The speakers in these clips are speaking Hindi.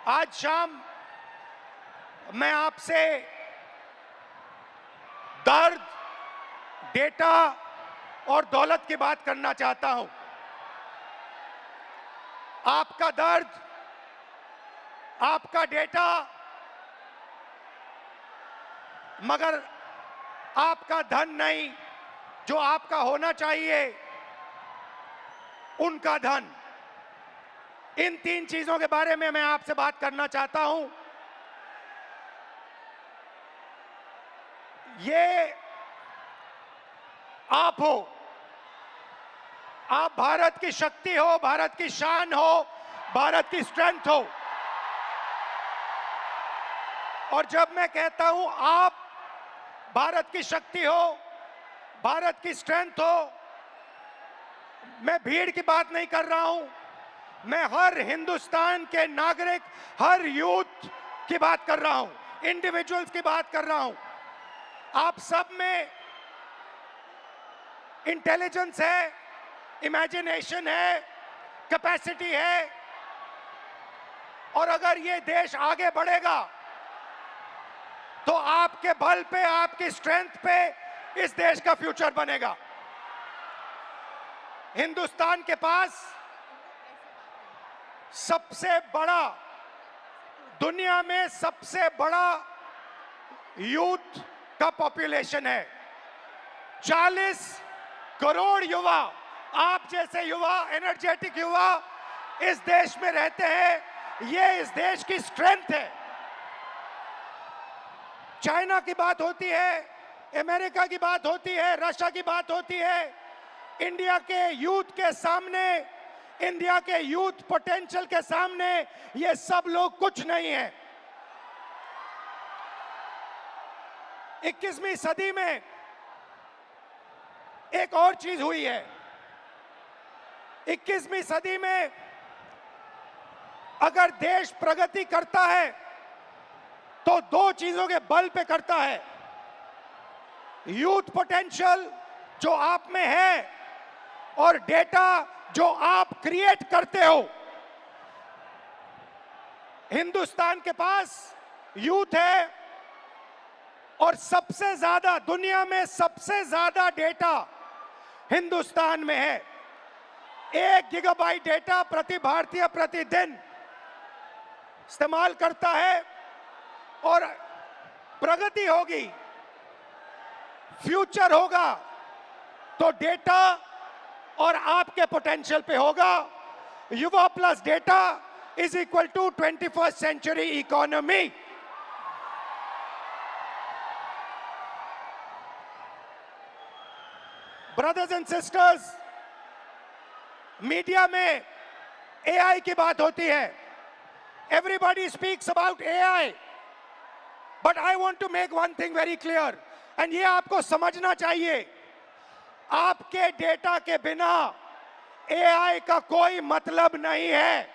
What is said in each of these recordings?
आज शाम मैं आपसे दर्द, डेटा और दौलत की बात करना चाहता हूं। आपका दर्द, आपका डेटा, मगर आपका धन नहीं, जो आपका होना चाहिए, उनका धन। इन तीन चीजों के बारे में मैं आपसे बात करना चाहता हूं। ये आप हो, आप भारत की शक्ति हो, भारत की शान हो, भारत की स्ट्रेंथ हो। और जब मैं कहता हूं आप भारत की शक्ति हो, भारत की स्ट्रेंथ हो, मैं भीड़ की बात नहीं कर रहा हूं। मैं हर हिंदुस्तान के नागरिक, हर यूथ की बात कर रहा हूं, इंडिविजुअल्स की बात कर रहा हूं। आप सब में इंटेलिजेंस है, इमेजिनेशन है, कैपेसिटी है, और अगर ये देश आगे बढ़ेगा तो आपके बल पे, आपकी स्ट्रेंथ पे इस देश का फ्यूचर बनेगा। हिंदुस्तान के पास सबसे बड़ा, दुनिया में सबसे बड़ा यूथ का पॉपुलेशन है। 40 करोड़ युवा, आप जैसे युवा, एनर्जेटिक युवा इस देश में रहते हैं। ये इस देश की स्ट्रेंथ है। चाइना की बात होती है, अमेरिका की बात होती है, रशिया की बात होती है, इंडिया के यूथ के सामने, इंडिया के यूथ पोटेंशियल के सामने ये सब लोग कुछ नहीं है। 21वीं सदी में एक और चीज हुई है। 21वीं सदी में अगर देश प्रगति करता है तो दो चीजों के बल पे करता है। यूथ पोटेंशियल जो आप में है और डेटा जो आप क्रिएट करते हो। हिंदुस्तान के पास यूथ है और सबसे ज्यादा, दुनिया में सबसे ज्यादा डेटा हिंदुस्तान में है। 1 गीगाबाइट डेटा प्रति भारतीय प्रतिदिन इस्तेमाल करता है। और प्रगति होगी, फ्यूचर होगा तो डेटा और आपके पोटेंशियल पे होगा। युवा plus data is equal to 21st century economy. Brothers and sisters, media में एआई की बात होती है। Everybody speaks about AI, but I want to make one thing very clear, and ये आपको समझना चाहिए। आपके डेटा के बिना एआई का कोई मतलब नहीं है।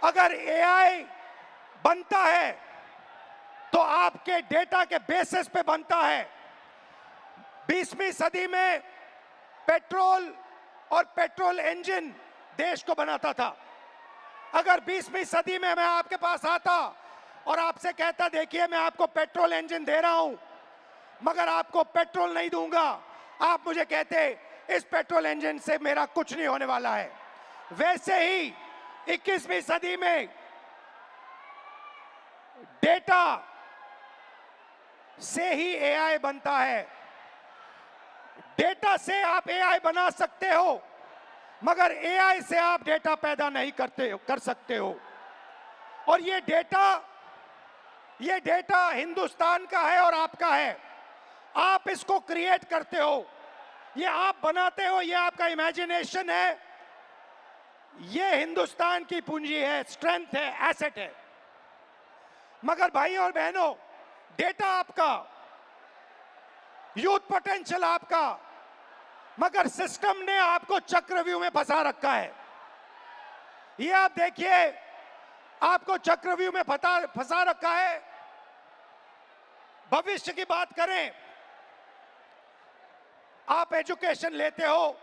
अगर एआई बनता है तो आपके डेटा के बेसिस पे बनता है। 20वीं सदी में पेट्रोल और पेट्रोल इंजन देश को बनाता था। अगर 20वीं सदी में मैं आपके पास आता और आपसे कहता, देखिए मैं आपको पेट्रोल इंजन दे रहा हूं, मगर आपको पेट्रोल नहीं दूंगा, आप मुझे कहते इस पेट्रोल इंजन से मेरा कुछ नहीं होने वाला है। वैसे ही 21वीं सदी में डेटा से ही एआई बनता है। डेटा से आप एआई बना सकते हो, मगर एआई से आप डेटा पैदा नहीं कर सकते हो। और ये डेटा हिंदुस्तान का है और आपका है। आप इसको क्रिएट करते हो, ये आप बनाते हो, ये आपका इमेजिनेशन है, ये हिंदुस्तान की पूंजी है, स्ट्रेंथ है, एसेट है। मगर भाई और बहनों, डेटा आपका, यूथ पोटेंशियल आपका, मगर सिस्टम ने आपको चक्रव्यूह में फंसा रखा है। ये आप देखिए, आपको चक्रव्यूह में फंसा रखा है। भविष्य की बात करें, आप एजुकेशन लेते हो,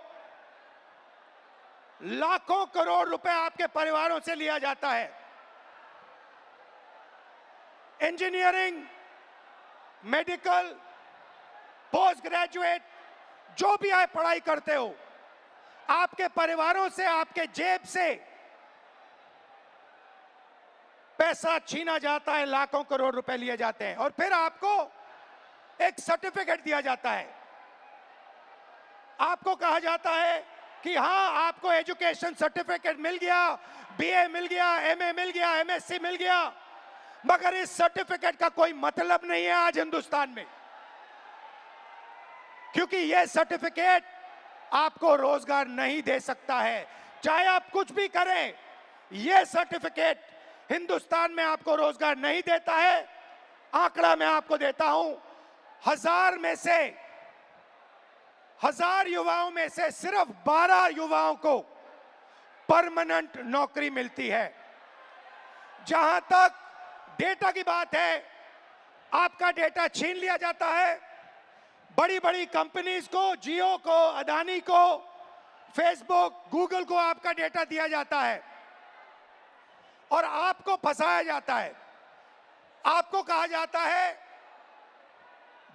लाखों करोड़ रुपए आपके परिवारों से लिया जाता है। इंजीनियरिंग, मेडिकल, पोस्ट ग्रेजुएट, जो भी आप पढ़ाई करते हो, आपके परिवारों से, आपके जेब से पैसा छीना जाता है, लाखों करोड़ रुपए लिए जाते हैं और फिर आपको एक सर्टिफिकेट दिया जाता है। आपको कहा जाता है कि हां, आपको एजुकेशन सर्टिफिकेट मिल गया, बीए मिल गया, एमए मिल गया, एमएससी मिल गया, मगर इस सर्टिफिकेट का कोई मतलब नहीं है आज हिंदुस्तान में, क्योंकि यह सर्टिफिकेट आपको रोजगार नहीं दे सकता है। चाहे आप कुछ भी करें, यह सर्टिफिकेट हिंदुस्तान में आपको रोजगार नहीं देता है। आंकड़ा मैं आपको देता हूं, 1000 युवाओं में से सिर्फ 12 युवाओं को परमानेंट नौकरी मिलती है। जहां तक डेटा की बात है, आपका डेटा छीन लिया जाता है। बड़ी बड़ी कंपनीज को, जियो को, अदानी को, फेसबुक, गूगल को आपका डेटा दिया जाता है और आपको फंसाया जाता है। आपको कहा जाता है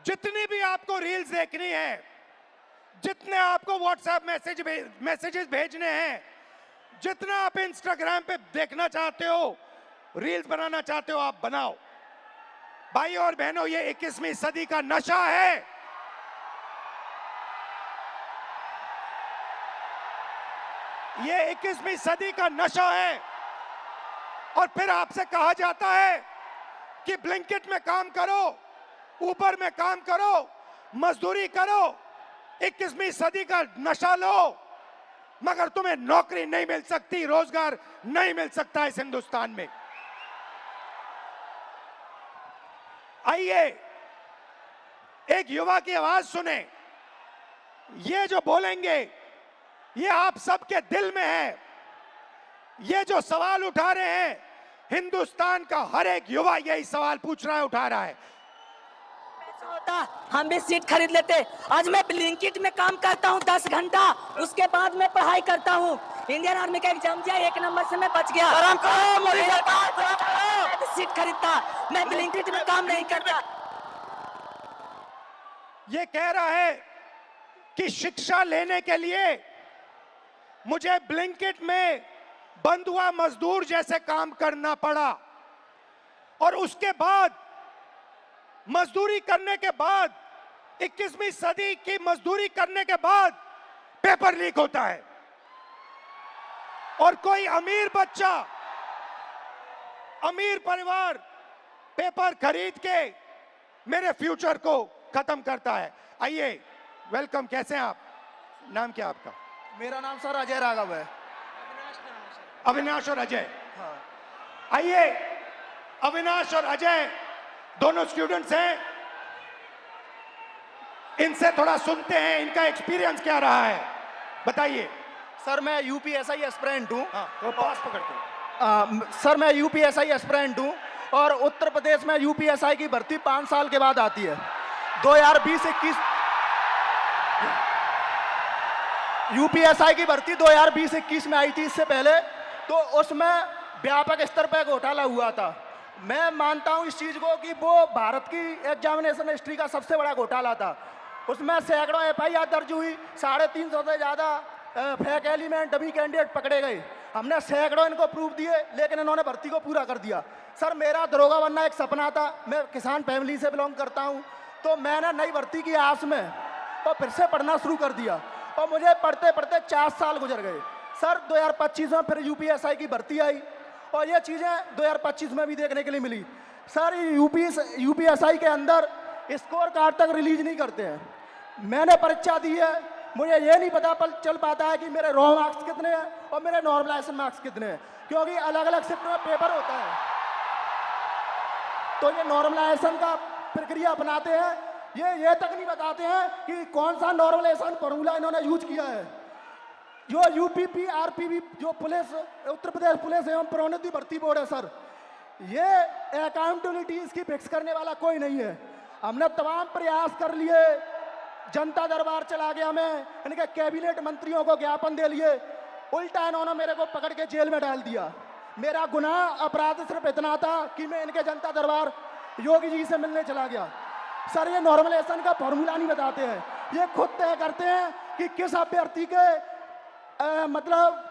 जितनी भी आपको रील्स देखनी है, जितने आपको व्हाट्सएप मैसेजेस भेजने हैं, जितना आप इंस्टाग्राम पे देखना चाहते हो, रील्स बनाना चाहते हो, आप बनाओ। भाई और बहनों, ये 21वीं सदी का नशा है। ये 21वीं सदी का नशा है। और फिर आपसे कहा जाता है कि ब्लिंकिट में काम करो, ऊबर में काम करो, मजदूरी करो, 21वीं सदी का नशा लो, मगर तुम्हें नौकरी नहीं मिल सकती, रोजगार नहीं मिल सकता इस हिंदुस्तान में। आइए एक युवा की आवाज सुने। ये जो बोलेंगे, ये आप सबके दिल में है। ये जो सवाल उठा रहे हैं, हिंदुस्तान का हर एक युवा यही सवाल पूछ रहा है, उठा रहा है। होता हम भी सीट खरीद लेते। आज मैं ब्लिंकिट में काम करता हूँ 10 घंटा, उसके बाद मैं पढ़ाई करता हूँ। इंडियन आर्मी का एग्जाम दिया, 1 नंबर से मैं बच गया। सीट खरीदता, मैं ब्लिंकिट में काम नहीं करता। ये कह रहा है कि शिक्षा लेने के लिए मुझे ब्लिंकिट में बंधुआ मजदूर जैसे काम करना पड़ा और उसके बाद मजदूरी करने के बाद, 21वीं सदी की मजदूरी करने के बाद पेपर लीक होता है और कोई अमीर बच्चा, अमीर परिवार पेपर खरीद के मेरे फ्यूचर को खत्म करता है। आइए, वेलकम। कैसे हैं आप? नाम क्या आपका? मेरा नाम सर अजय राघव है। अविनाश और अजय। हाँ। आइए, अविनाश और अजय दोनों स्टूडेंट्स हैं, इनसे थोड़ा सुनते हैं, इनका एक्सपीरियंस क्या रहा है, बताइए। सर मैं यूपीएसआई एस्पिरेंट हूँ। तो पास पकड़ते हैं। सर मैं यूपीएसआई एस्पिरेंट हूँ और उत्तर प्रदेश में यूपीएसआई की भर्ती 5 साल के बाद आती है। 2020-21 यूपीएसआई की भर्ती 2020-21 में आई थी। इससे पहले तो उसमें व्यापक स्तर पर घोटाला हुआ था। मैं मानता हूं इस चीज को कि वो भारत की एग्जामिनेशन हिस्ट्री का सबसे बड़ा घोटाला था। उसमें सैकड़ों एफआईआर दर्ज हुई, 350 से ज्यादा फेक एलिमेंट, डमी कैंडिडेट पकड़े गए। हमने सैकड़ों इनको प्रूफ दिए, लेकिन इन्होंने भर्ती को पूरा कर दिया। सर मेरा दरोगा बनना एक सपना था। मैं किसान फैमिली से बिलोंग करता हूं, तो मैंने नई भर्ती की आस में तो फिर से पढ़ना शुरू कर दिया और मुझे पढ़ते पढ़ते 4 साल गुजर गए। सर 2025 में फिर यूपीएसआई की भर्ती आई और ये चीज़ें 2025 में भी देखने के लिए मिली। सर यूपीएसआई के अंदर स्कोर कार्ड तक रिलीज नहीं करते हैं। मैंने परीक्षा दी है, मुझे ये नहीं पता चल पाता है कि मेरे रॉ मार्क्स कितने हैं और मेरे नॉर्मलाइजेशन मार्क्स कितने हैं, क्योंकि अलग अलग शिफ्ट में पेपर होता है। तो ये नॉर्मलाइजेशन का प्रक्रिया अपनाते हैं, ये तक नहीं बताते हैं कि कौन सा नॉर्मलाइजेशन फॉर्मूला इन्होंने यूज किया है। जो यूपीपी आरपीबी जो पुलिस, उत्तर प्रदेश पुलिस एवं प्रोन्नति भर्ती बोर्ड है सर, ये अकाउंटेबिलिटी इसकी फिक्स करने वाला कोई नहीं है। हमने तमाम प्रयास कर लिए, जनता दरबार चला गया, मैं इनके कैबिनेट मंत्रियों को ज्ञापन दे लिए, उल्टा इन्होंने मेरे को पकड़ के जेल में डाल दिया। मेरा गुनाह अपराध सिर्फ इतना था कि मैं इनके जनता दरबार योगी जी से मिलने चला गया। सर ये नॉर्मलाइजेशन का फॉर्मूला नहीं बताते हैं, ये खुद तय करते हैं कि किस अभ्यर्थी के मतलब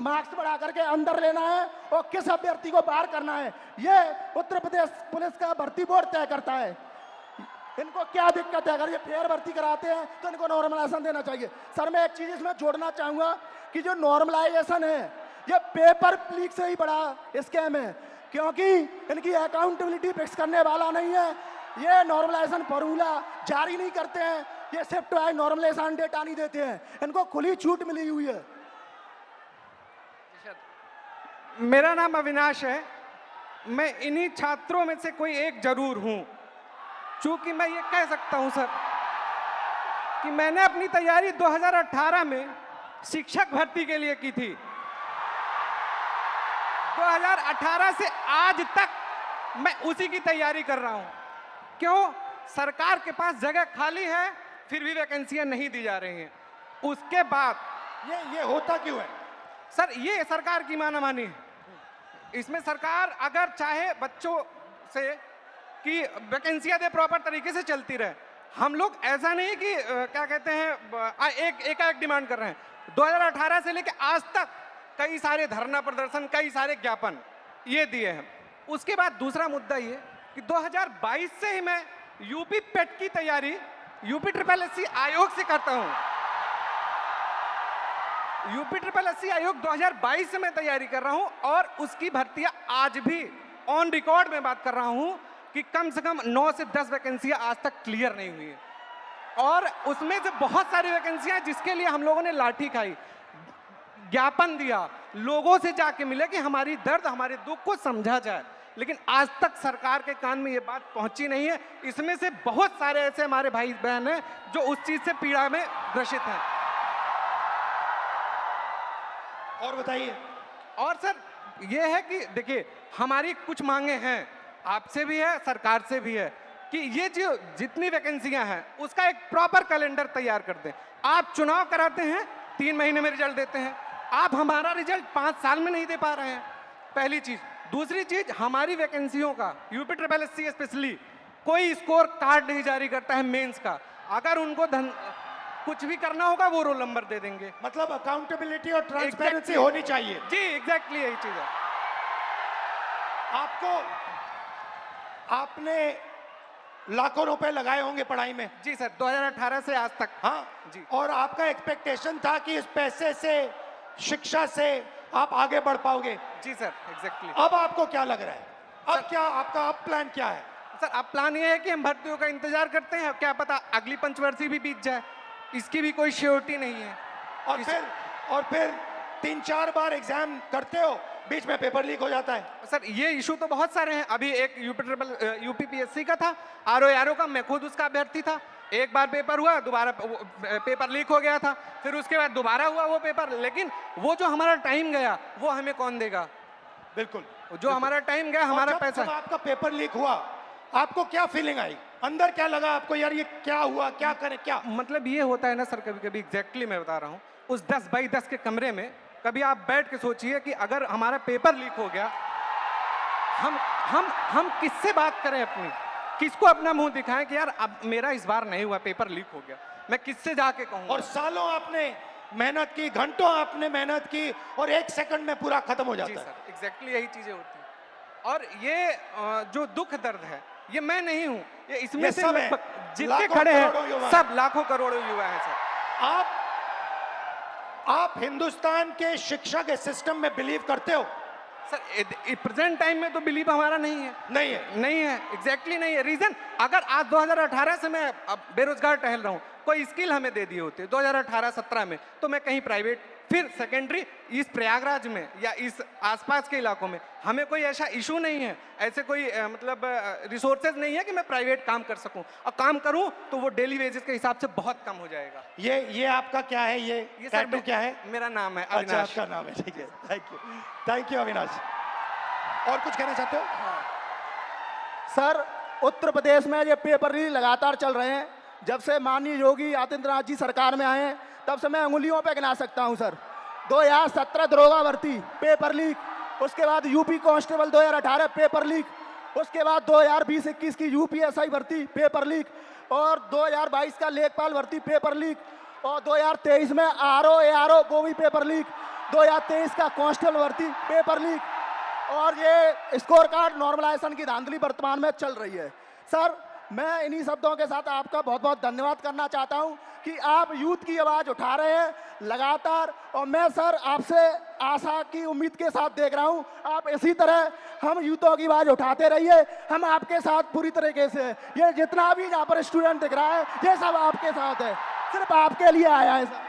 मार्क्स बढ़ा करके अंदर लेना है और किस अभ्यर्थी को बाहर करना है। ये उत्तर प्रदेश पुलिस का भर्ती बोर्ड तय करता है। इनको क्या दिक्कत है? अगर ये फेयर भर्ती कराते हैं तो इनको नॉर्मलाइजेशन देना चाहिए। सर मैं एक चीज इसमें जोड़ना चाहूंगा कि जो नॉर्मलाइजेशन है ये पेपर लीक से ही बड़ा स्कैम है, क्योंकि इनकी अकाउंटेबिलिटी फिक्स करने वाला नहीं है। ये नॉर्मलाइजेशन फॉर्मूला जारी नहीं करते हैं, ये शिफ्ट वाइज नॉर्मलाइजेशन डेटा नहीं देते हैं, इनको खुली छूट मिली हुई है। मेरा नाम अविनाश है, मैं इन्हीं छात्रों में से कोई एक जरूर हूं। चूंकि मैं ये कह सकता हूं सर कि मैंने अपनी तैयारी 2018 में शिक्षक भर्ती के लिए की थी। 2018 से आज तक मैं उसी की तैयारी कर रहा हूं। क्यों? सरकार के पास जगह खाली है, फिर भी वैकेंसियां नहीं दी जा रही हैं। उसके बाद ये होता क्यों है? सर ये सरकार की मानामानी है। इसमें सरकार अगर चाहे बच्चों से कि वैकेंसियां दे, प्रॉपर तरीके से चलती रहे। हम लोग ऐसा नहीं कि क्या कहते हैं एक डिमांड कर रहे हैं। 2018 से लेकर आज तक कई सारे धरना प्रदर्शन, कई सारे ज्ञापन ये दिए हैं। उसके बाद दूसरा मुद्दा ये कि 2022 से ही मैं यूपी पेट की तैयारी यूपी SSS आयोग से करता हूं। यूपी SSS आयोग 2022 से मैं तैयारी कर रहा हूं और उसकी भर्तियां आज भी ऑन रिकॉर्ड में बात कर रहा हूं कि कम से कम 9 से 10 वैकेंसियां आज तक क्लियर नहीं हुई है। और उसमें से बहुत सारी वैकेंसियां जिसके लिए हम लोगों ने लाठी खाई, ज्ञापन दिया, लोगों से जाके मिले कि हमारी दर्द, हमारे दुख को समझा जाए, लेकिन आज तक सरकार के कान में ये बात पहुंची नहीं है। इसमें से बहुत सारे ऐसे हमारे भाई बहन हैं जो उस चीज से पीड़ा में ग्रसित हैं। और बताइए। और सर ये है कि देखिए हमारी कुछ मांगे हैं, आपसे भी है, सरकार से भी है कि ये जो जितनी वैकेंसियां हैं उसका एक प्रॉपर कैलेंडर तैयार कर दें। आप चुनाव कराते हैं, 3 महीने में रिजल्ट देते हैं, आप हमारा रिजल्ट 5 साल में नहीं दे पा रहे हैं, पहली चीज। दूसरी चीज, हमारी वैकेंसियों का यूपी SSS स्पेशली कोई स्कोर कार्ड नहीं जारी करता है मेंस का। अगर उनको कुछ भी करना होगा वो रोल नंबर दे देंगे। मतलब अकाउंटेबिलिटी और ट्रांसपेरेंसी होनी चाहिए। जी एग्जैक्टली यही चीज है। आपने लाखों रुपए लगाए होंगे पढ़ाई में। जी सर, 2018 से आज तक। हाँ जी। और आपका एक्सपेक्टेशन था कि इस पैसे से, शिक्षा से आप आगे बढ़ पाओगे। जी सर एग्जैक्टली। अब आपको क्या लग रहा है? अब क्या आपका प्लान क्या है? सर अब प्लान ये है कि हम भर्तियों का इंतजार करते हैं, क्या पता अगली पंचवर्षीय भी बीत जाए, इसकी भी कोई श्योरिटी नहीं है। और फिर 3-4 बार एग्जाम करते हो, बीच में पेपर लीक हो जाता है। सर ये इशू तो बहुत सारे हैं। अभी एक यूपी PSC का था, RO का, मैं खुद उसका अभ्यर्थी था। एक बार पेपर हुआ, दोबारा पेपर लीक हो गया था, फिर उसके बाद दोबारा हुआ वो पेपर। लेकिन वो जो हमारा टाइम गया वो हमें कौन देगा? बिल्कुल, जो हमारा टाइम गया, हमारा पैसा। जब आपका पेपर लीक हुआ आपको क्या फीलिंग आई? अंदर क्या लगा आपको, यार ये क्या हुआ, क्या करें क्या? मतलब ये होता है ना सर, कभी कभी एग्जैक्टली मैं बता रहा हूँ, उस 10 बाई 10 के कमरे में कभी आप बैठ के सोचिए कि अगर हमारा पेपर लीक हो गया, हम किससे बात करें अपनी, किसको अपना मुंह दिखाएं कि यार अब मेरा इस बार नहीं हुआ, पेपर लीक हो गया, मैं किससे जाके कहूँ? और सालों आपने मेहनत की, घंटों आपने मेहनत की और 1 सेकंड में पूरा खत्म हो जाता है। सर एग्जैक्टली यही चीजें होती हैं। और ये जो दुख दर्द है ये मैं नहीं हूँ, ये इसमें से जितने खड़े हैं सब लाखों करोड़ों युवा हैं सर। आप हिंदुस्तान के शिक्षा के सिस्टम में बिलीव करते हो? सर प्रेजेंट टाइम में तो बिलीव हमारा नहीं है। नहीं है एग्जैक्टली नहीं है। रीजन, अगर आज 2018 से मैं अब बेरोजगार टहल रहा हूँ, कोई स्किल हमें दे दिए होते 2018-17 में, तो मैं कहीं प्राइवेट, फिर सेकेंडरी, इस प्रयागराज में या इस आसपास के इलाकों में हमें कोई ऐसा इशू नहीं है, ऐसे कोई मतलब रिसोर्सेज नहीं है कि मैं प्राइवेट काम कर सकूं, और काम करूं तो वो डेली वेजेस के हिसाब से बहुत कम हो जाएगा। ये आपका क्या है? ये टैटू क्या है? मेरा नाम है अच्छा, अविनाश। आपका नाम है, ठीक है। Thank you Avinash. और कुछ कहना चाहते हो? सर उत्तर प्रदेश में ये पेपर लीक लगातार चल रहे हैं। जब से माननीय योगी आदित्यनाथ जी सरकार में आए हैं तब से मैं उंगलियों पे गिना सकता हूं सर। 2017 दरोगा भर्ती पेपर लीक, उसके बाद यूपी कांस्टेबल 2018 पेपर लीक, उसके बाद 2020-21 की यूपीएसआई भर्ती पेपर लीक, और 2022 का लेखपाल भर्ती पेपर लीक, और 2023 में आरओ एआरओ वो भी पेपर लीक, 2023 का कांस्टेबल भर्ती पेपर लीक, और ये स्कोर कार्ड नॉर्मलाइजेशन की धांधली वर्तमान में चल रही है। सर, मैं इन्हीं शब्दों के साथ आपका बहुत बहुत धन्यवाद करना चाहता हूं कि आप यूथ की आवाज़ उठा रहे हैं लगातार, और मैं सर आपसे आशा की उम्मीद के साथ देख रहा हूं आप इसी तरह हम यूथों की आवाज़ उठाते रहिए। हम आपके साथ पूरी तरीके से, ये जितना भी यहाँ पर स्टूडेंट दिख रहा है ये सब आपके साथ है, सिर्फ आपके लिए आया है sir.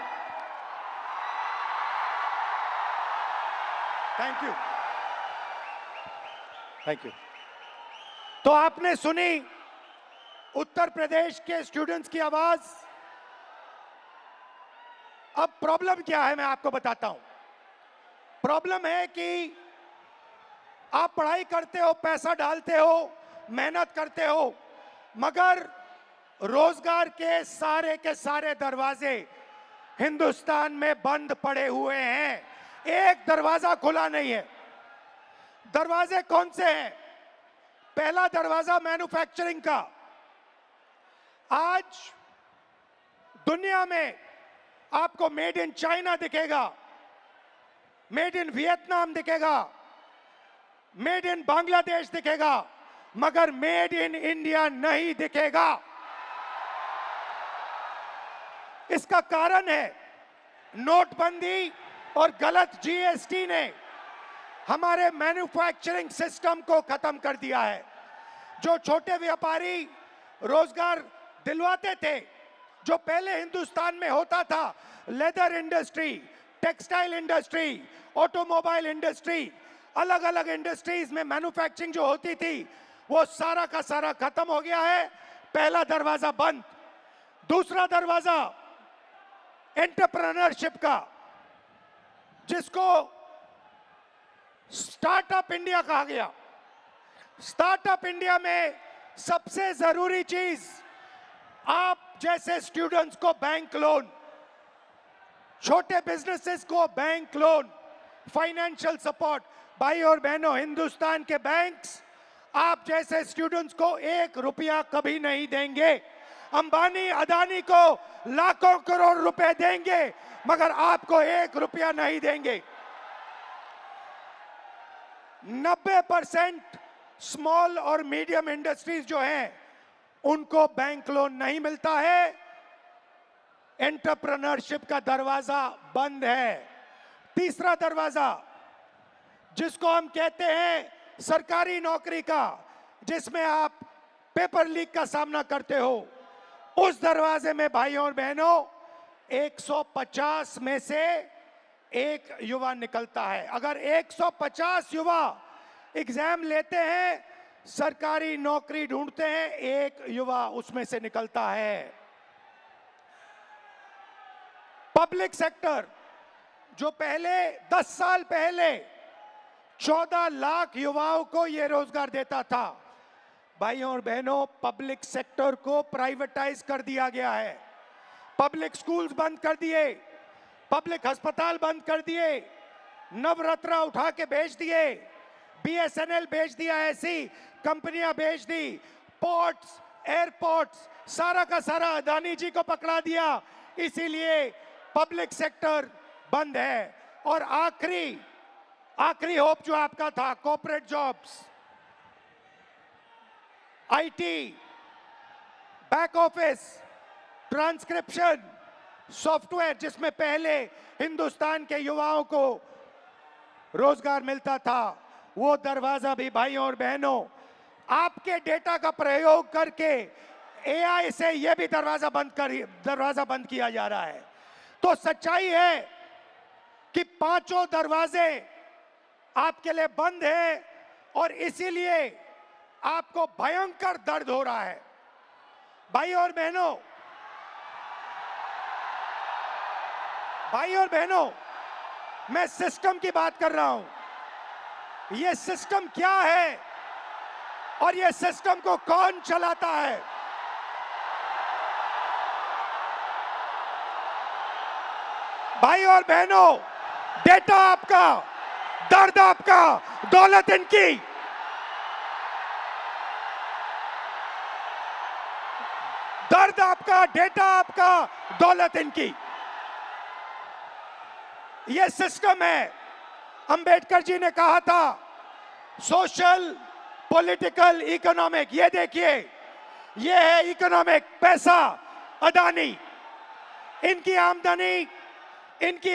Thank you, thank you. तो आपने सुनी उत्तर प्रदेश के स्टूडेंट्स की आवाज। अब प्रॉब्लम क्या है मैं आपको बताता हूं। प्रॉब्लम है कि आप पढ़ाई करते हो, पैसा डालते हो, मेहनत करते हो, मगर रोजगार के सारे दरवाजे हिंदुस्तान में बंद पड़े हुए हैं। एक दरवाजा खुला नहीं है। दरवाजे कौन से हैं? पहला दरवाजा मैन्युफैक्चरिंग का। आज दुनिया में आपको मेड इन चाइना दिखेगा, मेड इन वियतनाम दिखेगा, मेड इन बांग्लादेश दिखेगा, मगर मेड इन इंडिया नहीं दिखेगा। इसका कारण है नोटबंदी और गलत जीएसटी ने हमारे मैन्युफैक्चरिंग सिस्टम को खत्म कर दिया है। जो छोटे व्यापारी रोजगार दिलवाते थे, जो पहले हिंदुस्तान में होता था, leather industry, textile industry, automobile industry, अलग अलग इंडस्ट्रीज में मैन्युफैक्चरिंग जो होती थी, वो सारा का सारा खत्म हो गया है। पहला दरवाजा बंद। दूसरा दरवाजा एंटरप्रेन्योरशिप का, जिसको स्टार्टअप इंडिया कहा गया। स्टार्टअप इंडिया में सबसे जरूरी चीज आप जैसे स्टूडेंट्स को बैंक लोन, छोटे बिजनेसेस को बैंक लोन, फाइनेंशियल सपोर्ट। भाई और बहनों, हिंदुस्तान के बैंक्स आप जैसे स्टूडेंट्स को 1 रुपया कभी नहीं देंगे। अंबानी अदानी को लाखों करोड़ रुपए देंगे, मगर आपको 1 रुपया नहीं देंगे। 90% स्मॉल और मीडियम इंडस्ट्रीज जो हैं, उनको बैंक लोन नहीं मिलता है। एंटरप्रेन्योरशिप का दरवाजा बंद है। तीसरा दरवाजा, जिसको हम कहते हैं सरकारी नौकरी का, जिसमें आप पेपर लीक का सामना करते हो, उस दरवाजे में भाइयों और बहनों 150 में से एक युवा निकलता है। अगर 150 युवा एग्जाम लेते हैं, सरकारी नौकरी ढूंढते हैं, एक युवा उसमें से निकलता है। पब्लिक सेक्टर, जो पहले 10 साल पहले 14 लाख युवाओं को यह रोजगार देता था, भाइयों और बहनों, पब्लिक सेक्टर को प्राइवेटाइज कर दिया गया है। पब्लिक स्कूल्स बंद कर दिए, पब्लिक अस्पताल बंद कर दिए, नवरत्ना उठा के बेच दिए, बीएसएनएल बेच दिया, ऐसी कंपनियां बेच दी, पोर्ट्स, एयरपोर्ट्स, सारा का सारा अदानी जी को पकड़ा दिया। इसीलिए पब्लिक सेक्टर बंद है। और आखिरी होप जो आपका था, corporate jobs, IT, back office, transcription, software, जिसमें पहले हिंदुस्तान के युवाओं को रोजगार मिलता था, वो दरवाजा भी भाइयों और बहनों आपके डेटा का प्रयोग करके एआई से यह भी दरवाजा बंद किया जा रहा है। तो सच्चाई है कि पांचों दरवाजे आपके लिए बंद हैं, और इसीलिए आपको भयंकर दर्द हो रहा है। भाइयों और बहनों, मैं सिस्टम की बात कर रहा हूं। ये सिस्टम क्या है और ये सिस्टम को कौन चलाता है? भाई और बहनों, डेटा आपका, दर्द आपका, दौलत इनकी। दर्द आपका, डेटा आपका, दौलत इनकी। ये सिस्टम है। अंबेडकर जी ने कहा था सोशल, पॉलिटिकल, इकोनॉमिक। ये देखिए, ये है इकोनॉमिक, पैसा, अदानी। इनकी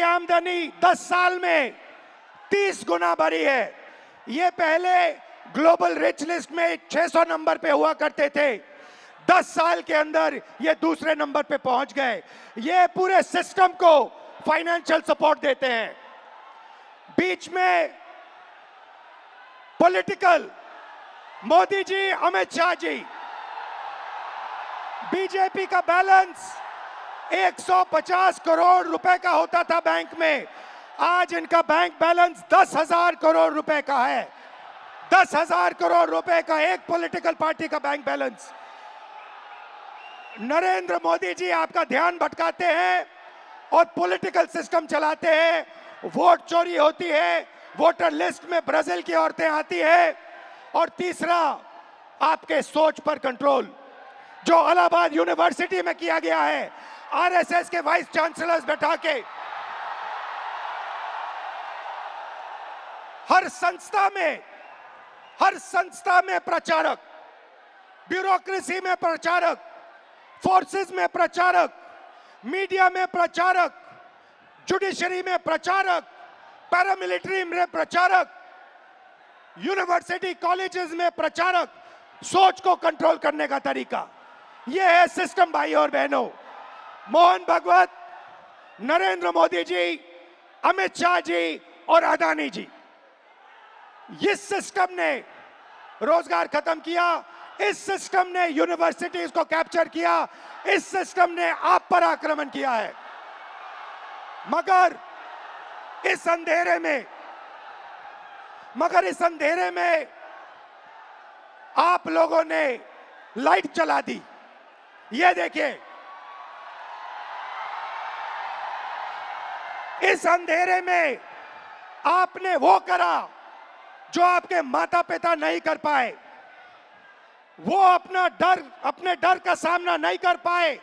आमदनी 10 साल में 30 गुना बढ़ी है। ये पहले ग्लोबल रिच लिस्ट में 600 नंबर पे हुआ करते थे, 10 साल के अंदर ये दूसरे नंबर पे पहुंच गए। ये पूरे सिस्टम को फाइनेंशियल सपोर्ट देते हैं। बीच में पॉलिटिकल, मोदी जी, अमित शाह जी। बीजेपी का बैलेंस 150 करोड़ रुपए का होता था बैंक में, आज इनका बैंक बैलेंस 10,000 करोड़ रुपए का है। 10,000 करोड़ रुपए का एक पॉलिटिकल पार्टी का बैंक बैलेंस। नरेंद्र मोदी जी आपका ध्यान भटकाते हैं और पॉलिटिकल सिस्टम चलाते हैं। वोट चोरी होती है, वोटर लिस्ट में ब्राजील की औरतें आती है। और तीसरा, आपके सोच पर कंट्रोल, जो इलाहाबाद यूनिवर्सिटी में किया गया है, आरएसएस के वाइस चांसलर्स बैठा के हर संस्था में प्रचारक, ब्यूरोक्रेसी में प्रचारक, फोर्सेस में प्रचारक, मीडिया में प्रचारक, जुडिशरी में प्रचारक, पैरामिलिट्री में प्रचारक, यूनिवर्सिटी कॉलेजेस में प्रचारक। सोच को कंट्रोल करने का तरीका यह है सिस्टम। भाई और बहनों, मोहन भगवत, नरेंद्र मोदी जी, अमित शाह जी और अदानी जी, इस सिस्टम ने रोजगार खत्म किया। इस सिस्टम ने यूनिवर्सिटीज को कैप्चर किया। इस सिस्टम ने आप पर आक्रमण किया है। मगर इस अंधेरे में आप लोगों ने लाइट जला दी। ये देखिए, इस अंधेरे में आपने वो करा जो आपके माता पिता नहीं कर पाए। वो अपने डर का सामना नहीं कर पाए,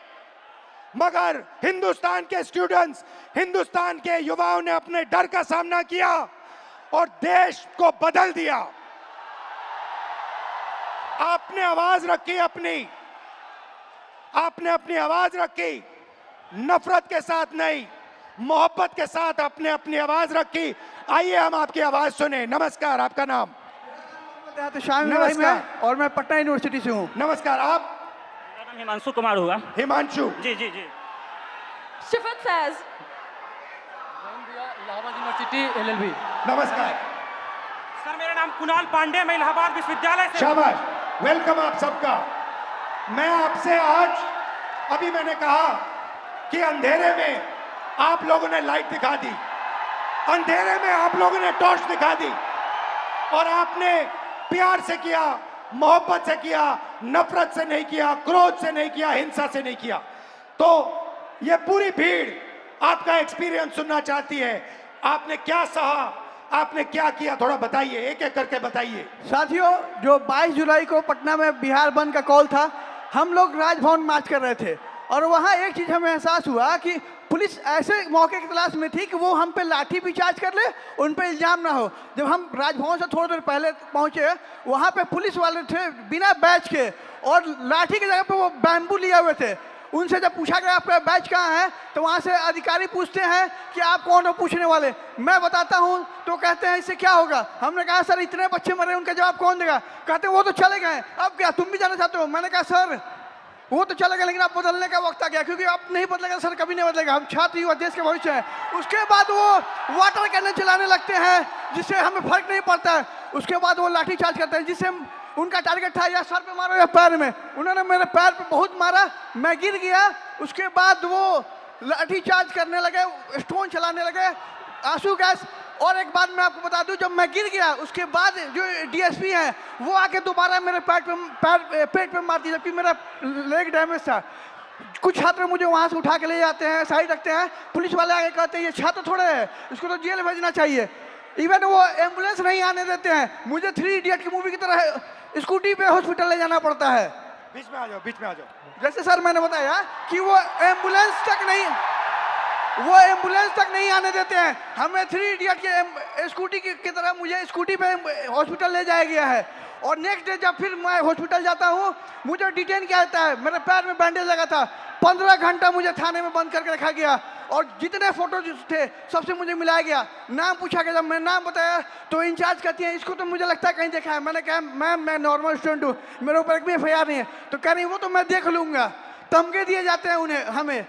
मगर हिंदुस्तान के स्टूडेंट्स, हिंदुस्तान के युवाओं ने अपने डर का सामना किया और देश को बदल दिया। आपने आवाज रखी आपने अपनी आवाज रखी, नफरत के साथ नहीं, मोहब्बत के साथ आपने अपनी आवाज रखी। आइए हम आपकी आवाज सुने। नमस्कार, आपका नाम? नमस्कार। और मैं पटना यूनिवर्सिटी से हूँ। नमस्कार। आप? मेरा नाम हिमांशु कुमार हुआ। हिमांशु जी जी जी। शिफत फैज, इलाहाबाद यूनिवर्सिटी LLB। नमस्कार सर, मेरा नाम कुणाल पांडे, मैं इलाहाबाद विश्वविद्यालय से। शाबाश, वेलकम आप सबका। मैं आपसे आज, अभी मैंने कहा कि अंधेरे में आप लोगों ने लाइट दिखा दी, अंधेरे में आप लोगों ने टॉर्च दिखा दी, और आपने प्यार से किया, मोहब्बत से किया, नफरत से नहीं किया, क्रोध से नहीं किया, हिंसा से नहीं किया। तो ये पूरी भीड़ आपका एक्सपीरियंस सुनना चाहती है। आपने क्या सहा, आपने क्या किया, थोड़ा बताइए, एक एक करके बताइए। साथियों, जो 22 जुलाई को पटना में बिहार बंद का कॉल था, हम लोग राजभवन मार्च कर रहे थे और वहाँ एक चीज़ हमें एहसास हुआ कि पुलिस ऐसे मौके की तलाश में थी कि वो हम पे लाठी भी चार्ज कर ले, उन पे इल्ज़ाम ना हो। जब हम राजभवन से थोड़ी देर पहले पहुँचे, वहाँ पे पुलिस वाले थे बिना बैच के, और लाठी की जगह पे वो बैम्बू लिए हुए थे। उनसे जब पूछा गया आपका बैच कहाँ है, तो वहाँ से अधिकारी पूछते हैं कि आप कौन हो पूछने वाले। मैं बताता हूँ तो कहते हैं इससे क्या होगा। हमने कहा सर इतने बच्चे मरे, उनका जवाब कौन देगा। कहते वो तो चले गए, अब क्या तुम भी जाना चाहते हो। मैंने कहा सर वो तो चले गए, लेकिन अब बदलने का वक्त आ गया, क्योंकि अब नहीं बदलेगा सर, कभी नहीं बदलेगा। हम छात्र युवा देश के भविष्य हैं। उसके बाद वो वाटर कैनन चलाने लगते हैं, जिससे हमें फर्क नहीं पड़ता है। उसके बाद वो लाठी चार्ज करते हैं, जिससे उनका टारगेट था या सर पे मारो या पैर में। उन्होंने मेरे पैर पे बहुत मारा, मैं गिर गया। उसके बाद वो लाठी चार्ज करने लगे, स्टोन चलाने लगे, आंसू गैस। और एक बात मैं आपको बता दूं, जब मैं गिर गया उसके बाद जो DSP हैं वो आके दोबारा मेरे पेट पे मार दी, जबकि मेरा लेग डैमेज था। कुछ छात्र मुझे वहाँ से उठा के ले जाते हैं, साइड रखते हैं। पुलिस वाले आके कहते हैं ये छात्र थोड़े हैं, इसको तो जेल भेजना चाहिए। इवन वो एम्बुलेंस नहीं आने देते हैं। मुझे 3 इडियट की मूवी की तरह स्कूटी पे हॉस्पिटल ले जाना पड़ता है। बीच में आ जाओ, बीच में आ जाओ। जैसे सर मैंने बताया कि वो एम्बुलेंस तक नहीं आने देते हैं। हमें 3 इडियट के स्कूटी की तरह मुझे स्कूटी पे हॉस्पिटल ले जाया गया है, और नेक्स्ट डे जब फिर मैं हॉस्पिटल जाता हूँ मुझे डिटेन किया जाता है। मेरे पैर में बैंडेज लगा था, 15 घंटा मुझे थाने में बंद करके रखा गया, और जितने फोटो थे सबसे मुझे मिलाया गया। नाम पूछा गया, जब मैं नाम बताया तो इंचार्ज कहती है इसको तो मुझे लगता है कहीं देखा है। मैंने कहा मैम मैं नॉर्मल स्टूडेंट हूँ, मेरे ऊपर एक भी FIR नहीं है। तो कह रही वो तो मैं देख लूँगा। धमके दिए जाते हैं उन्हें हमें।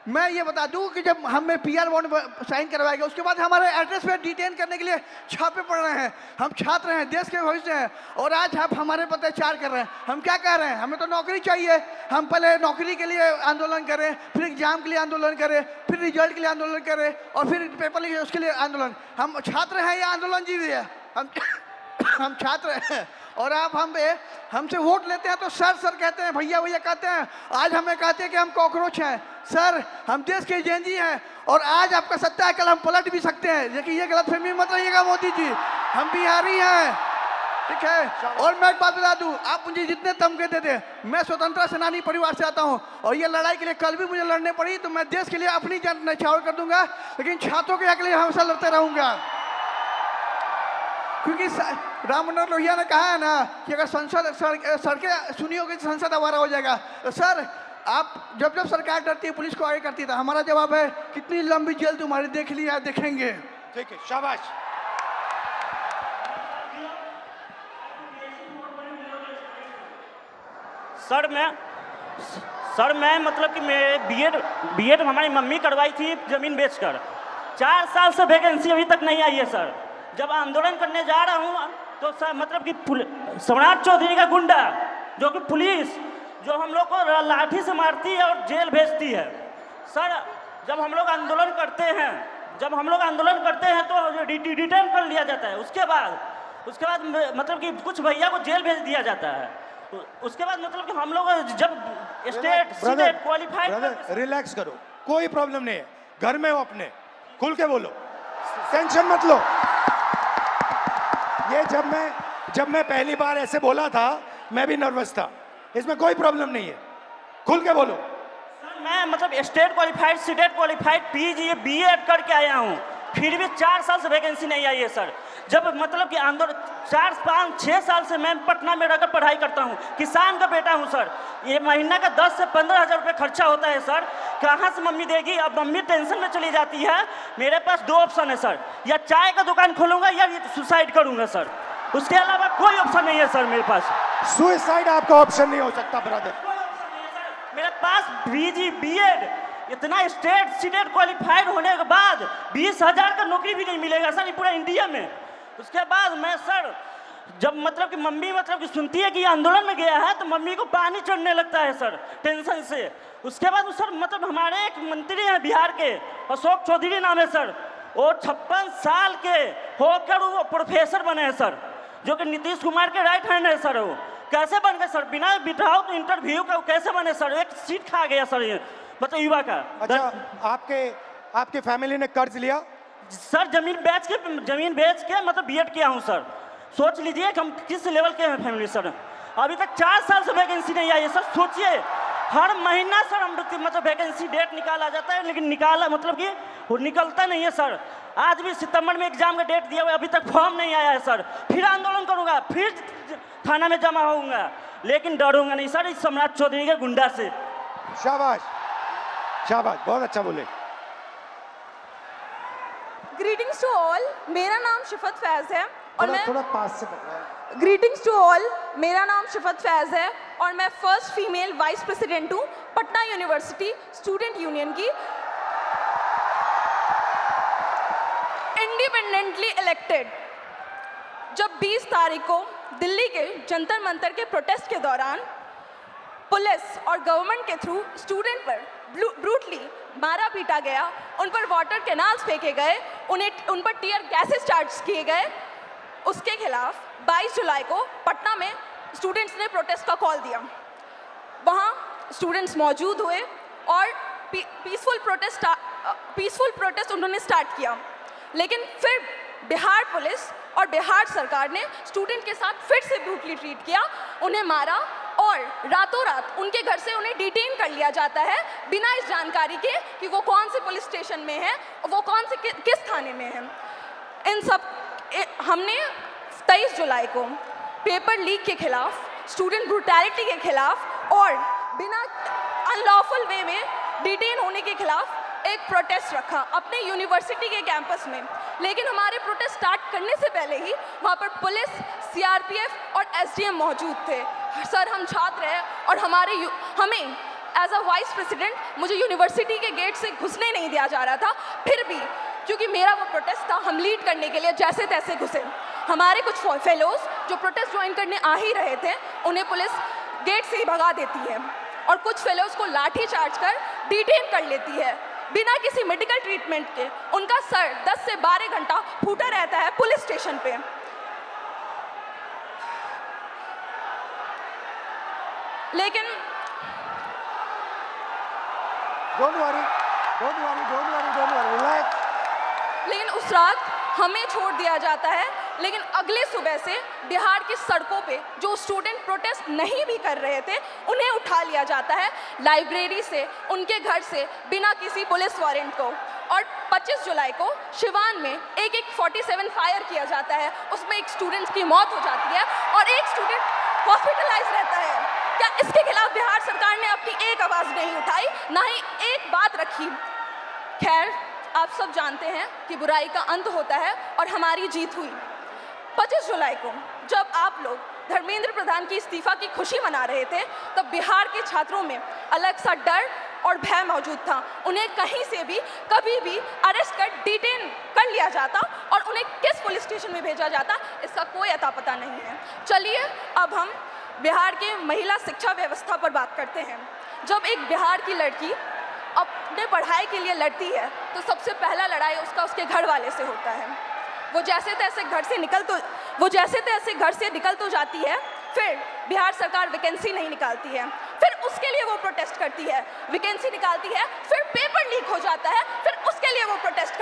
मैं ये बता दूं कि जब हमें PR बॉन्ड साइन करवाया गया उसके बाद हमारे एड्रेस पे डिटेन करने के लिए छापे पड़ रहे हैं। हम छात्र हैं, देश के भविष्य हैं, और आज आप हमारे पर अत्याचार कर रहे हैं। हम क्या कह रहे हैं, हमें तो नौकरी चाहिए। हम पहले नौकरी के लिए आंदोलन करें, फिर एग्जाम के लिए आंदोलन करें, फिर रिजल्ट के लिए आंदोलन करें, और फिर पेपर लिखे उसके लिए आंदोलन। हम छात्र हैं या आंदोलन जीवी है? हम छात्र हैं, और आप हमसे वोट लेते हैं तो सर सर कहते हैं, भैया भैया कहते हैं। आज हमें कहते हैं कि हम कॉकरोच हैं। सर हम देश के जेनजी हैं, और आज आपका सत्ता है, कल हम पलट भी सकते हैं। लेकिन ये गलतफहमी मत रहिएगा मोदी जी, हम बिहारी हैं, ठीक है। और मैं एक बात बता दूं, आप मुझे जितने धमके देते, मैं स्वतंत्रता सेनानी परिवार से आता हूं, और ये लड़ाई के लिए कल भी मुझे लड़ने पड़ी तो मैं देश के लिए अपनी जान न्यौछावर कर दूंगा, लेकिन छात्रों के हक के लिए हमेशा लड़ते रहूंगा। क्योंकि राम मनोहर लोहिया ने कहा है ना कि अगर सड़कें सुनी होगी तो संसद आवारा हो जाएगा। तो सर आप जब सरकार डरती है पुलिस को आगे करती है, तो हमारा जवाब है कितनी लंबी जेल तुम्हारी देख लिया देखेंगे। ठीक है, शाबाश। सर मैं मतलब कि मैं बीएड हमारी मम्मी करवाई थी ज़मीन बेचकर। 4 साल से वैकेंसी अभी तक नहीं आई है सर। जब आंदोलन करने जा रहा हूँ तो सर मतलब कि सम्राट चौधरी का गुंडा जो कि पुलिस जो हम लोग को लाठी से मारती है और जेल भेजती है। सर जब हम लोग आंदोलन करते हैं तो डिटेन कर लिया जाता है। उसके बाद मतलब कि कुछ भैया को जेल भेज दिया जाता है। उसके बाद मतलब कि हम लोग जब स्टेट क्वालिफाइड। रिलैक्स करो, कोई प्रॉब्लम नहीं है, घर में हो अपने, खुल के बोलो, टेंशन मत लो। ये जब मैं पहली बार ऐसे बोला था मैं भी नर्वस था, इसमें कोई प्रॉब्लम नहीं है, खुल के बोलो। मैं मतलब state qualified CTET qualified PG BEd करके आया हूँ, फिर भी 4 साल से वैकेंसी नहीं आई है सर। जब मतलब कि आंदोलन 4, 5, 6 साल से मैं पटना में रहकर पढ़ाई करता हूँ, किसान का बेटा हूँ सर। ये महीना का 10 से 15 हज़ार रुपये खर्चा होता है सर, कहाँ से मम्मी देगी? अब मम्मी टेंशन में चली जाती है। मेरे पास 2 ऑप्शन है सर, या चाय का दुकान खोलूँगा या सुसाइड करूँगा सर, उसके अलावा कोई ऑप्शन नहीं है सर मेरे पास। सुसाइड आपका ऑप्शन नहीं हो सकता ब्रदर। मेरे पास PG BEd इतना स्टेट सीटेट क्वालिफाइड होने के बाद 20,000 का नौकरी भी नहीं मिलेगा सर पूरा इंडिया में। उसके बाद मैं सर जब मतलब कि मम्मी मतलब कि सुनती है कि आंदोलन में गया है तो मम्मी को पानी चढ़ने लगता है सर टेंशन से। उसके बाद सर मतलब हमारे एक मंत्री हैं बिहार के, अशोक चौधरी नाम है सर, वो 56 साल के होकर वो प्रोफेसर बने हैं सर, जो कि नीतीश कुमार के राइट हैंड है सर। वो कैसे बन गए सर? बिना बिठाओ तो इंटरव्यू का कैसे बने सर? एक सीट खा गया सर ये मतलब युवा का। अच्छा आपके फैमिली ने कर्ज लिया? सर जमीन बेच के मतलब BEd किया हूँ सर। सोच लीजिए कि हम किस लेवल के हैं फैमिली सर। अभी तक 4 साल से वैकेंसी नहीं आई है सर। सोचिए हर महीना सर हम मतलब वैकेंसी डेट निकाला जाता है, लेकिन निकाला मतलब कि वो निकलता नहीं है सर। आज भी सितंबर में एग्जाम का डेट दिया हुआ है, अभी तक फॉर्म नहीं आया है सर। फिर आंदोलन करूंगा, फिर थाना में जमा होऊंगा, लेकिन डरूंगा नहीं सर इस सम्राट चौधरी के गुंडा से। शाबाश शाबाश, बहुत अच्छा बोले। ग्रीटिंग्स टू ऑल, मेरा नाम शिफत फैज है और मैं थोड़ा पास से पकड़ा। ग्रीटिंग्स टू ऑल, मेरा नाम शिफत फैज है और मैं फर्स्ट फीमेल वाइस प्रेसिडेंट हूँ पटना यूनिवर्सिटी स्टूडेंट यूनियन की, इंडिपेंडेंटली इलेक्टेड। जब 20 तारीख को दिल्ली के जंतर मंतर के प्रोटेस्ट के दौरान पुलिस और गवर्नमेंट के थ्रू स्टूडेंट पर ब्रूटली मारा पीटा गया, उन पर वाटर कैनाल्स फेंके गए, उन पर टीयर गैसेस चार्ज किए गए, उसके खिलाफ 22 जुलाई को पटना में स्टूडेंट्स ने प्रोटेस्ट का कॉल दिया। वहाँ स्टूडेंट्स मौजूद हुए और पीसफुल प्रोटेस्ट उन्होंने स्टार्ट किया, लेकिन फिर बिहार पुलिस और बिहार सरकार ने स्टूडेंट के साथ फिर से ब्रूटली ट्रीट किया, उन्हें मारा और रातों रात उनके घर से उन्हें डिटेन कर लिया जाता है बिना इस जानकारी के कि वो कौन से पुलिस स्टेशन में है, वो कौन से किस थाने में है। इन सब हमने 23 जुलाई को पेपर लीक के खिलाफ, स्टूडेंट ब्रूटैलिटी के खिलाफ और बिना अनलॉफुल वे में डिटेन होने के खिलाफ एक प्रोटेस्ट रखा अपने यूनिवर्सिटी के कैंपस में। लेकिन हमारे प्रोटेस्ट स्टार्ट करने से पहले ही वहाँ पर पुलिस, सीआरपीएफ और एसडीएम मौजूद थे। सर, हम छात्र हैं और हमें एज अ वाइस प्रेसिडेंट मुझे यूनिवर्सिटी के गेट से घुसने नहीं दिया जा रहा था। फिर भी क्योंकि मेरा वो प्रोटेस्ट था, हम लीड करने के लिए जैसे तैसे घुसे। हमारे कुछ फेलोज जो प्रोटेस्ट ज्वाइन करने आ ही रहे थे, उन्हें पुलिस गेट से ही भगा देती है और कुछ फेलोज को लाठी चार्ज कर डिटेन कर लेती है बिना किसी मेडिकल ट्रीटमेंट के। उनका सर 10 से 12 घंटा फूटा रहता है पुलिस स्टेशन पे। लेकिन Don't worry, relax. लेकिन उस रात हमें छोड़ दिया जाता है। लेकिन अगले सुबह से बिहार की सड़कों पे जो स्टूडेंट प्रोटेस्ट नहीं भी कर रहे थे, उन्हें उठा लिया जाता है लाइब्रेरी से, उनके घर से, बिना किसी पुलिस वारंट को। और 25 जुलाई को शिवान में एक 47 फायर किया जाता है, उसमें एक स्टूडेंट की मौत हो जाती है और एक स्टूडेंट हॉस्पिटलाइज रहता है। क्या इसके खिलाफ बिहार सरकार ने अपनी एक आवाज़ नहीं उठाई, ना ही एक बात रखी? खैर, आप सब जानते हैं कि बुराई का अंत होता है और हमारी जीत हुई। 25 जुलाई को जब आप लोग धर्मेंद्र प्रधान की इस्तीफा की खुशी मना रहे थे, तब बिहार के छात्रों में अलग सा डर और भय मौजूद था। उन्हें कहीं से भी कभी भी अरेस्ट कर डिटेन कर लिया जाता और उन्हें किस पुलिस स्टेशन में भेजा जाता, इसका कोई अता पता नहीं है। चलिए अब हम बिहार के महिला शिक्षा व्यवस्था पर बात करते हैं। जब एक बिहार की लड़की अपने पढ़ाई के लिए लड़ती है तो सबसे पहला लड़ाई उसका उसके घर वाले से होता है। वो जैसे तैसे घर से निकल तो जाती है, फिर बिहार सरकार वैकेंसी नहीं निकालती है, फिर उसके लिए वो प्रोटेस्ट करती है, वैकेंसी निकालती है, फिर पेपर लीक हो जाता है, फिर उसके लिए वो प्रोटेस्ट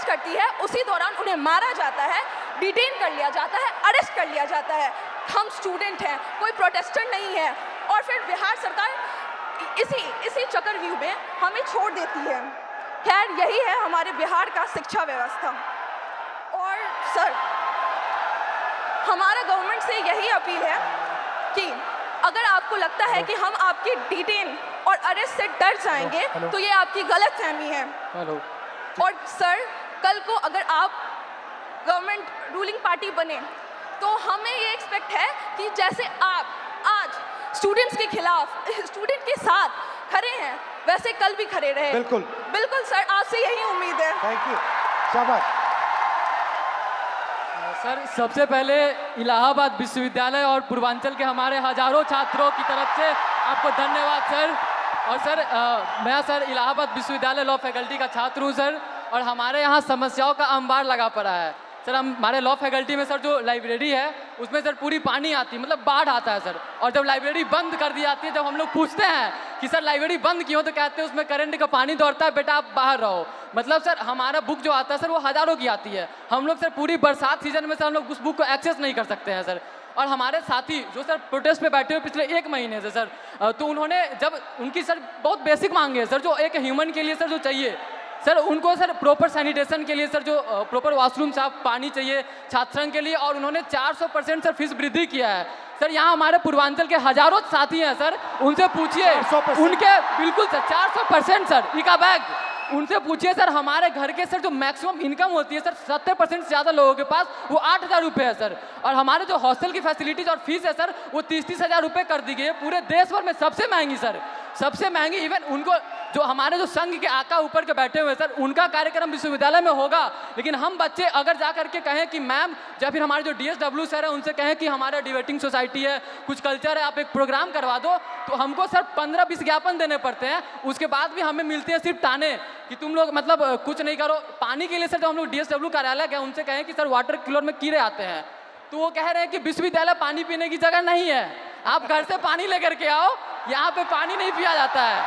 करती है, उसी दौरान उन्हें मारा जाता है, डिटेन कर लिया जाता है, अरेस्ट कर लिया जाता है। हम स्टूडेंट हैं, कोई प्रोटेस्टर नहीं है, और फिर बिहार सरकार इसी चक्रव्यूह में हमें छोड़ देती है। खैर, यही है हमारे बिहार का शिक्षा व्यवस्था। और सर, हमारा गवर्नमेंट से यही अपील है कि अगर आपको लगता है कि हम आपके डिटेन और अरेस्ट से डर जाएंगे तो ये आपकी गलतफहमी है। और सर, कल को अगर आप गवर्नमेंट रूलिंग पार्टी बने तो हमें ये एक्सपेक्ट है कि जैसे आप आज स्टूडेंट्स के खिलाफ, स्टूडेंट के साथ खड़े हैं, वैसे कल भी खड़े रहे। बिल्कुल बिल्कुल सर, आपसे यही उम्मीद है। थैंक यू, शाबाश। सर, सबसे पहले इलाहाबाद विश्वविद्यालय और पूर्वांचल के हमारे हजारों छात्रों की तरफ से आपको धन्यवाद सर। और सर, मैं सर इलाहाबाद विश्वविद्यालय लॉ फैकल्टी का छात्र हूँ सर, और हमारे यहाँ समस्याओं का अंबार लगा पड़ा है सर। हमारे लॉ फैकल्टी में सर जो लाइब्रेरी है उसमें सर पूरी पानी आती है, मतलब बाढ़ आता है सर। और जब लाइब्रेरी बंद कर दी जाती है, जब हम लोग पूछते हैं कि सर लाइब्रेरी बंद क्यों, तो कहते हैं उसमें करंट का पानी दौड़ता है, बेटा आप बाहर रहो। मतलब सर हमारा बुक जो आता है सर वो हज़ारों की आती है, हम लोग सर पूरी बरसात सीजन में सर हम लोग उस बुक को एक्सेस नहीं कर सकते हैं सर। और हमारे साथी जो सर प्रोटेस्ट पे बैठे हुए पिछले 1 महीने से सर, तो उन्होंने जब उनकी सर बहुत बेसिक मांगे सर, जो एक ह्यूमन के लिए सर जो चाहिए सर, उनको सर प्रॉपर सैनिटेशन के लिए सर जो प्रॉपर वॉशरूम साफ पानी चाहिए छात्र संघ के लिए, और उन्होंने 400% सर फीस वृद्धि किया है सर। यहाँ हमारे पूर्वांचल के हजारों साथी हैं सर, उनसे पूछिए, उनके बिल्कुल सर 400% सर इका बैग, उनसे पूछिए सर। हमारे घर के सर जो मैक्सिमम इनकम होती है सर 70% से ज़्यादा लोगों के पास वो 8,000 रुपये है सर। और हमारे जो हॉस्टल की फैसिलिटीज और फीस है सर वो 30-30 हज़ार रुपये कर दी गई है, पूरे देश भर में सबसे महंगी सर, सबसे महंगी। इवन उनको जो हमारे जो संघ के आका ऊपर के बैठे हुए सर, उनका कार्यक्रम विश्वविद्यालय में होगा, लेकिन हम बच्चे अगर जा करके कहें कि मैम, या फिर हमारे जो DSW सर है उनसे कहें कि हमारा डिबेटिंग सोसाइटी है, कुछ कल्चर है, आप एक प्रोग्राम करवा दो, तो हमको सर 15-20 ज्ञापन देने पड़ते हैं। उसके बाद भी हमें मिलते हैं सिर्फ ताने कि तुम लोग मतलब कुछ नहीं करो। पानी के लिए सर जो हम लोग DSW कार्यालय गए, उनसे कहें कि सर वाटर कूलर में कीड़े आते हैं, तो वो कह रहे हैं कि विश्वविद्यालय पानी पीने की जगह नहीं है, आप घर से पानी लेकर के आओ, यहाँ पे पानी नहीं पिया जाता है,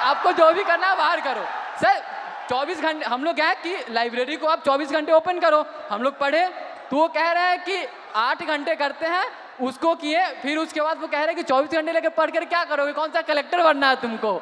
आपको जो भी करना है बाहर करो। सर 24 घंटे हम लोग क्या कि लाइब्रेरी को आप 24 घंटे ओपन करो, हम लोग पढ़े तो वो कह रहे हैं कि 8 घंटे करते हैं, उसको किए, फिर उसके बाद वो कह रहे हैं कि 24 घंटे लेके पढ़ कर क्या करोगे, कौन सा कलेक्टर बनना है तुमको,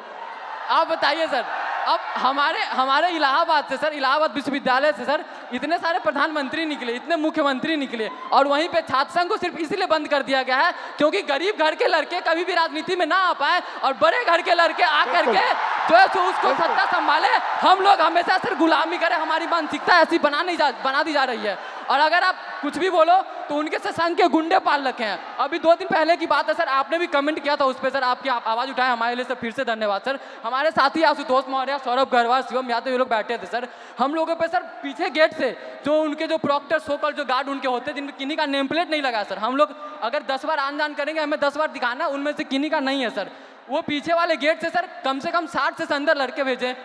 आप बताइए सर। अब हमारे इलाहाबाद से सर, इलाहाबाद विश्वविद्यालय से सर इतने सारे प्रधानमंत्री निकले, इतने मुख्यमंत्री निकले, और वहीं पे छात्र संघ को सिर्फ इसीलिए बंद कर दिया गया है क्योंकि गरीब घर के लड़के कभी भी राजनीति में ना आ पाए और बड़े घर के लड़के आकर के जो है सो उसको सत्ता संभाले। हम लोग हमेशा सर गुलामी करें, हमारी मानसिकता ऐसी बना दी जा रही है। और अगर आप कुछ भी बोलो तो उनके से संघ के गुंडे पाल रखे हैं। अभी 2 दिन पहले की बात है सर, आपने भी कमेंट किया था उस पर सर, आपकी आवाज़ उठाए, हमारे लिए सर फिर से धन्यवाद सर। हमारे साथी आशुतोष मौर्य, सौरभ गरवाल, शिवम यादव ये लोग बैठे थे सर, हम लोगों पे सर पीछे गेट से जो उनके जो प्रॉक्टर सोकल जो गार्ड उनके होते हैं जिनमें किन्हीं का नेम प्लेट नहीं लगा सर, हम लोग अगर 10 बार आन जान करेंगे हमें 10 बार दिखाना, उनमें से किन्हीं का नहीं है सर। वो पीछे वाले गेट से सर कम से कम 60 से अंदर लड़के भेजे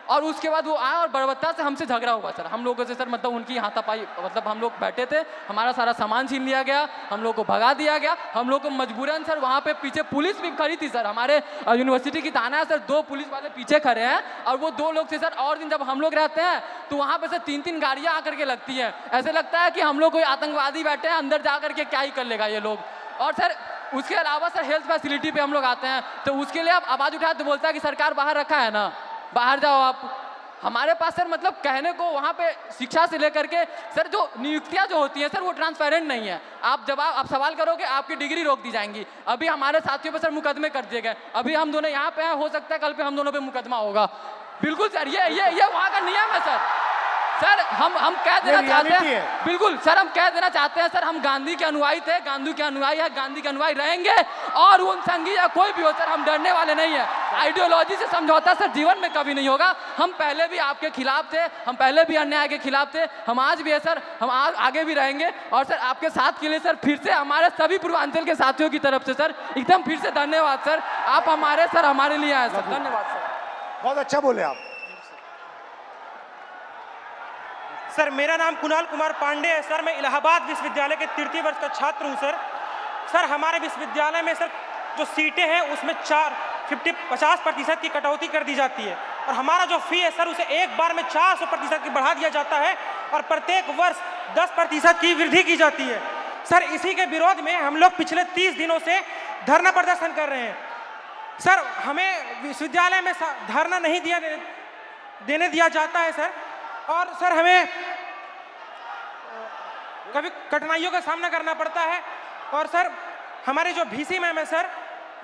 और उसके बाद वो आए और बर्बरता से हमसे झगड़ा हुआ सर, हम लोगों से सर, मतलब उनकी हाथापाई, मतलब हम लोग बैठे थे, हमारा सारा सामान छीन लिया गया, हम लोग को भगा दिया गया, हम लोग को मजबूरन सर वहाँ पे पीछे पुलिस भी खड़ी थी सर, हमारे यूनिवर्सिटी की थाना है सर, 2 पुलिस वाले पीछे खड़े हैं और वो 2 लोग थे सर। और दिन जब हम लोग रहते हैं तो वहाँ पे सर 3-3 गाड़ियाँ आकर के लगती है, ऐसे लगता है कि हम लोग कोई आतंकवादी बैठे हैं, अंदर जा करके क्या ही कर लेगा ये लोग। और सर उसके अलावा सर हेल्थ फैसिलिटी पे हम लोग आते हैं तो उसके लिए आप आवाज़ उठाए तो बोलता है कि सरकार बाहर रखा है ना, बाहर जाओ आप। हमारे पास सर मतलब कहने को वहाँ पे शिक्षा से लेकर के सर जो नियुक्तियाँ जो होती हैं सर वो ट्रांसपेरेंट नहीं है। आप सवाल करोगे आपकी डिग्री रोक दी जाएंगी। अभी हमारे साथियों पे सर मुकदमे कर दिए गए, अभी हम दोनों यहाँ पे हैं, हो सकता है कल पे हम दोनों पे मुकदमा होगा। बिल्कुल सर, ये वहाँ का नियम है सर हम कह देना चाहते हैं, बिल्कुल सर हम कह देना चाहते हैं सर, हम गांधी के अनुयायी थे, गांधी के अनुयायी है, गांधी के अनुयायी रहेंगे और उन संघी या कोई भी हो सर हम डरने वाले नहीं है। आइडियोलॉजी से समझौता सर जीवन में कभी नहीं होगा। हम पहले भी आपके खिलाफ थे, हम पहले भी अन्याय के खिलाफ थे, हम आज भी है सर, हम आगे भी रहेंगे। और सर आपके साथ के लिए सर फिर से हमारे सभी पूर्वांचल के साथियों की तरफ से सर एकदम फिर से धन्यवाद सर, आप हमारे लिए आए सर, धन्यवाद सर। बहुत अच्छा बोले आप। सर मेरा नाम कुणाल कुमार पांडे है सर, मैं इलाहाबाद विश्वविद्यालय के 3य वर्ष का छात्र हूं सर। सर हमारे विश्वविद्यालय में सर जो सीटें हैं उसमें 50% की कटौती कर दी जाती है और हमारा जो फी है सर उसे एक बार में 400% की बढ़ा दिया जाता है और प्रत्येक वर्ष 10% की वृद्धि की जाती है। सर इसी के विरोध में हम लोग पिछले 30 दिनों से धरना प्रदर्शन कर रहे हैं। सर हमें विश्वविद्यालय में धरना नहीं देने दिया जाता है सर, और सर हमें कभी कठिनाइयों का सामना करना पड़ता है। और सर हमारे जो VC मैम है सर,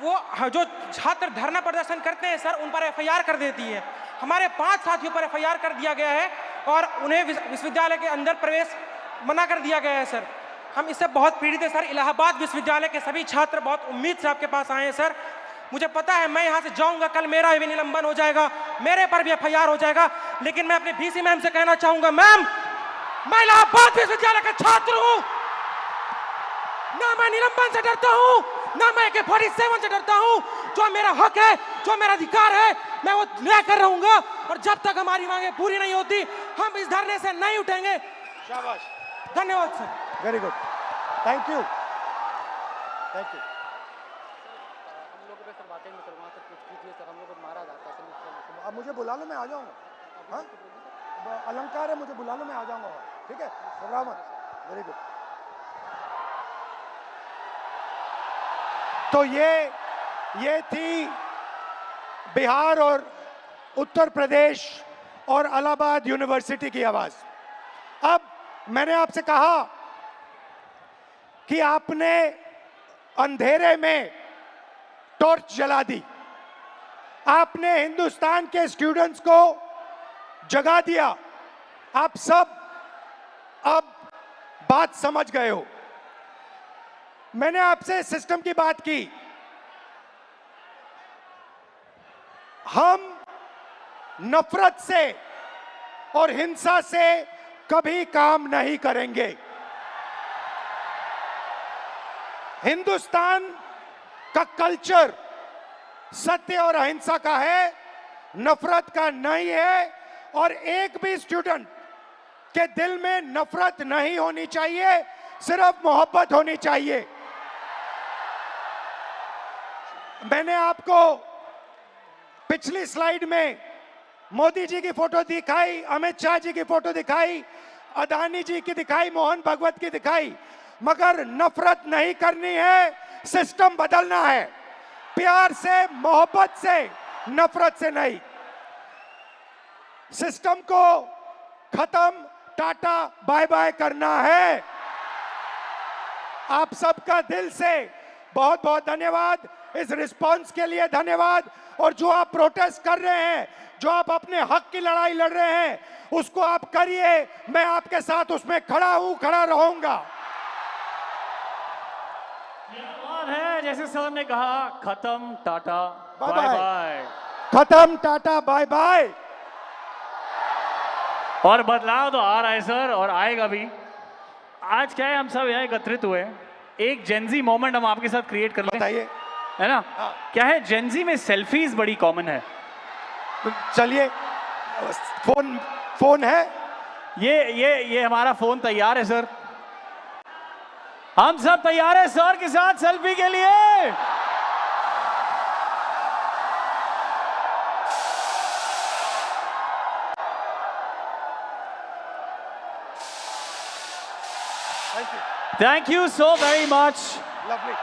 वो जो छात्र धरना प्रदर्शन करते हैं सर उन पर FIR कर देती है। हमारे 5 साथियों पर FIR कर दिया गया है और उन्हें विश्वविद्यालय के अंदर प्रवेश मना कर दिया गया है सर। हम इससे बहुत पीड़ित है सर। इलाहाबाद विश्वविद्यालय के सभी छात्र बहुत उम्मीद से आपके पास आए हैं सर। मुझे पता है मैं यहाँ से जाऊँगा, कल मेरा भी निलंबन हो जाएगा, मेरे पर भी FIR हो जाएगा, लेकिन मैं अपने VC मैम से कहना चाहूँगा, मैम मैं इलाहाबाद विश्वविद्यालय का छात्र हूँ, ना मैं निलंबन से डरता हूँ, ना मैं AK-47 से डरता हूँ। जो मेरा हक है, जो मेरा अधिकार है, मैं वो लेकर रहूंगा और जब तक हमारी मांगे पूरी नहीं होती हम इस धरने से नहीं उठेंगे। शाबाश, धन्यवाद sir. Very good, thank you, thank you. अब मुझे बुला लो, मैं आ जाऊंगा। हाँ अलंकार है, मुझे बुला लो, मैं आ जाऊंगा। ठीक है, घबराओ मत। Very good. तो ये थी बिहार और उत्तर प्रदेश और इलाहाबाद यूनिवर्सिटी की आवाज। अब मैंने आपसे कहा कि आपने अंधेरे में टॉर्च जला दी, आपने हिंदुस्तान के स्टूडेंट्स को जगा दिया। आप सब अब बात समझ गए हो। मैंने आपसे सिस्टम की बात की। हम नफरत से और हिंसा से कभी काम नहीं करेंगे। हिंदुस्तान का कल्चर सत्य और अहिंसा का है, नफरत का नहीं है। और एक भी स्टूडेंट के दिल में नफरत नहीं होनी चाहिए, सिर्फ मोहब्बत होनी चाहिए। मैंने आपको पिछली स्लाइड में मोदी जी की फोटो दिखाई, अमित शाह जी की फोटो दिखाई, अदानी जी की दिखाई, मोहन भगवत की दिखाई, मगर नफरत नहीं करनी है, सिस्टम बदलना है। प्यार से, मोहब्बत से, नफरत से नहीं। सिस्टम को खत्म, टाटा बाय बाय करना है। आप सबका दिल से बहुत बहुत धन्यवाद, इस रिस्पांस के लिए धन्यवाद। और जो आप प्रोटेस्ट कर रहे हैं, जो आप अपने हक की लड़ाई लड़ रहे हैं, उसको आप करिए, मैं आपके साथ उसमें खड़ा हूं, खड़ा रहूंगा। है जैसे सर ने कहा, खत्म टाटा बाय बाय बाय। बाय, खत्म टाटा बाय बाय। और बदलाव तो आ रहा है सर, और आएगा भी। आज क्या है, हम सब यहाँ एकत्रित हुए, एक जेंजी मोमेंट हम आपके साथ क्रिएट कर लें, बताइए, है ना? क्या है, जेंजी में सेल्फीज बड़ी कॉमन है। तो चलिए, फोन है, ये हमारा फोन तैयार है सर, हम सब तैयार है सर के साथ सेल्फी के लिए। Thank you, thank you so very much. Lovely.